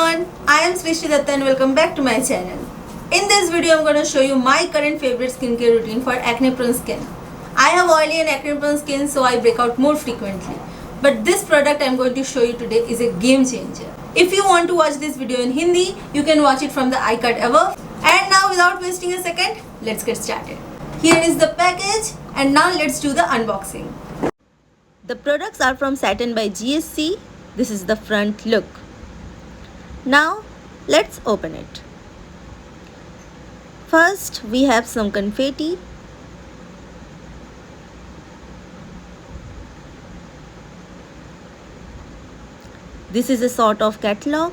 everyone, I am Sristy Dutta and welcome back to my channel. In this video, I am going to show you my current favorite skincare routine for acne prone skin. I have oily and acne prone skin, so I break out more frequently. But this product I am going to show you today is a game changer. If you want to watch this video in Hindi, you can watch it from the icon above. And now without wasting a second, let's get started. Here is the package and now let's do the unboxing. The products are from Satin by GSC. This is the front look. Now let's open it. First we have some confetti. This is a sort of catalog.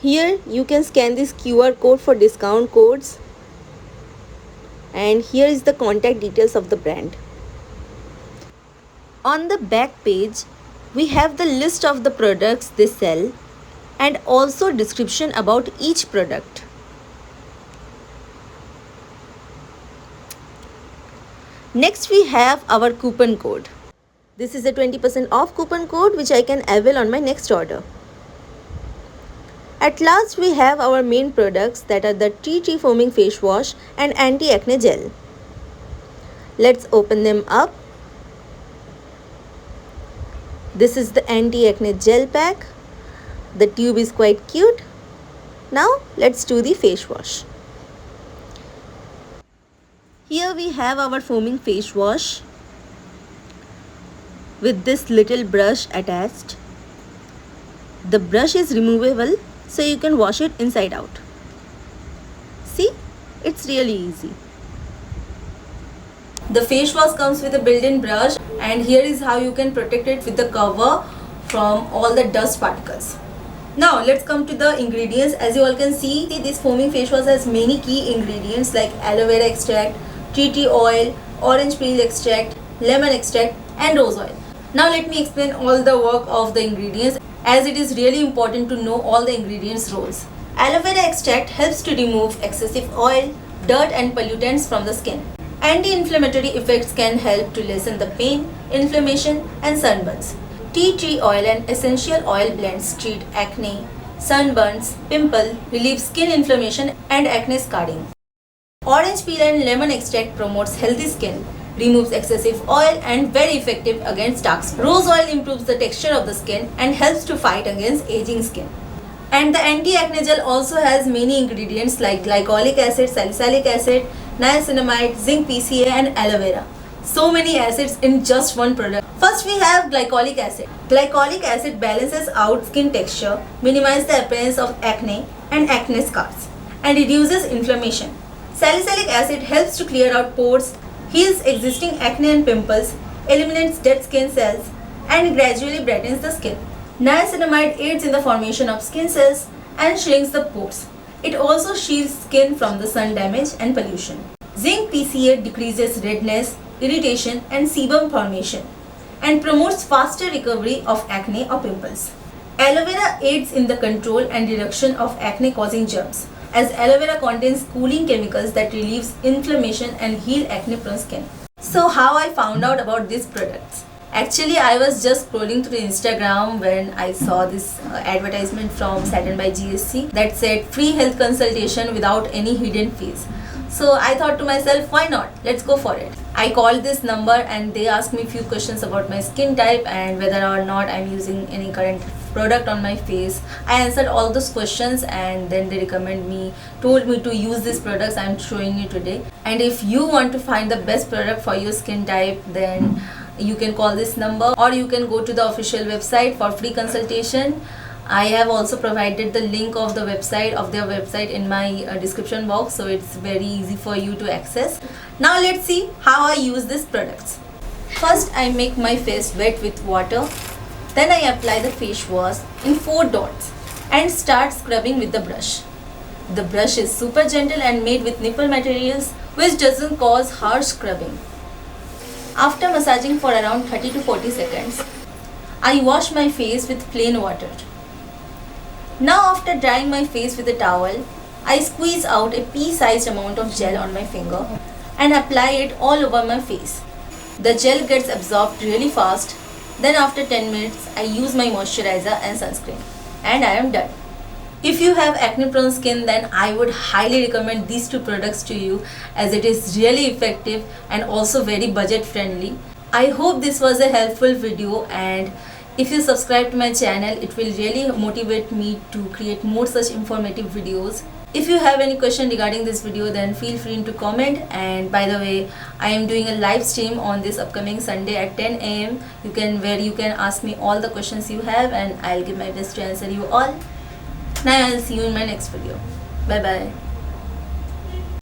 Here you can scan this QR code for discount codes. And here is the contact details of the brand. On the back page, we have the list of the products they sell and also description about each product. Next we have our coupon code. This is a 20% off coupon code which I can avail on my next order. At last we have our main products, that are the tea tree foaming face wash and anti-acne gel. Let's open them up. This is the anti-acne gel pack. The tube is quite cute. Now let's do the face wash. Here we have our foaming face wash with this little brush attached. The brush is removable, so you can wash it inside out. See, it's really easy. The face wash comes with a built-in brush, and here is how you can protect it with the cover from all the dust particles. Now let's come to the ingredients. As you all can see, this foaming face wash has many key ingredients like aloe vera extract, tea tree oil, orange peel extract, lemon extract and rose oil. Now let me explain all the work of the ingredients, as it is really important to know all the ingredients roles. Aloe vera extract helps to remove excessive oil, dirt and pollutants from the skin. Anti-inflammatory effects can help to lessen the pain, inflammation and sunburns. Tea tree oil and essential oil blends treat acne, sunburns, pimple, relieve skin inflammation and acne scarring. Orange peel and lemon extract promotes healthy skin, removes excessive oil and very effective against dark spots. Rose oil improves the texture of the skin and helps to fight against aging skin. And the anti-acne gel also has many ingredients like glycolic acid, salicylic acid, niacinamide, zinc PCA and aloe vera. So many acids in just one product. First we have glycolic acid. Glycolic acid balances out skin texture, minimizes the appearance of acne and acne scars, and reduces inflammation. Salicylic acid helps to clear out pores, heals existing acne and pimples, eliminates dead skin cells, and gradually brightens the skin. Niacinamide aids in the formation of skin cells and shrinks the pores. It also shields skin from the sun damage and pollution. Zinc PCA decreases redness, irritation and sebum formation and promotes faster recovery of acne or pimples. Aloe vera aids in the control and reduction of acne causing germs, as aloe vera contains cooling chemicals that relieves inflammation and heal acne prone skin. So how I found out about these products? Actually, I was just scrolling through Instagram when I saw this advertisement from Satin by GSC that said free health consultation without any hidden fees. So I thought to myself, why not? Let's go for it. I called this number and they asked me a few questions about my skin type and whether or not I'm using any current product on my face. I answered all those questions and then they told me to use these products I'm showing you today. And if you want to find the best product for your skin type, then you can call this number or you can go to the official website for free consultation. I have also provided the link of their website in my description box, so it's very easy for you to access. Now let's see how I use these products. First I make my face wet with water. Then I apply the face wash in 4 dots and start scrubbing with the brush. The brush is super gentle and made with nipple materials which doesn't cause harsh scrubbing. After massaging for around 30 to 40 seconds, I wash my face with plain water. Now after drying my face with a towel, I squeeze out a pea-sized amount of gel on my finger and apply it all over my face. The gel gets absorbed really fast Then after 10 minutes, I use my moisturizer and sunscreen, and I am done. If you have acne prone skin, then I would highly recommend these two products to you, as it is really effective and also very budget friendly. I hope this was a helpful video, and if you subscribe to my channel, it will really motivate me to create more such informative videos. If you have any question regarding this video, then feel free to comment. And by the way, I am doing a live stream on this upcoming Sunday at 10 a.m. where you can ask me all the questions you have, and I'll give my best to answer you all. Now I'll see you in my next video. Bye bye.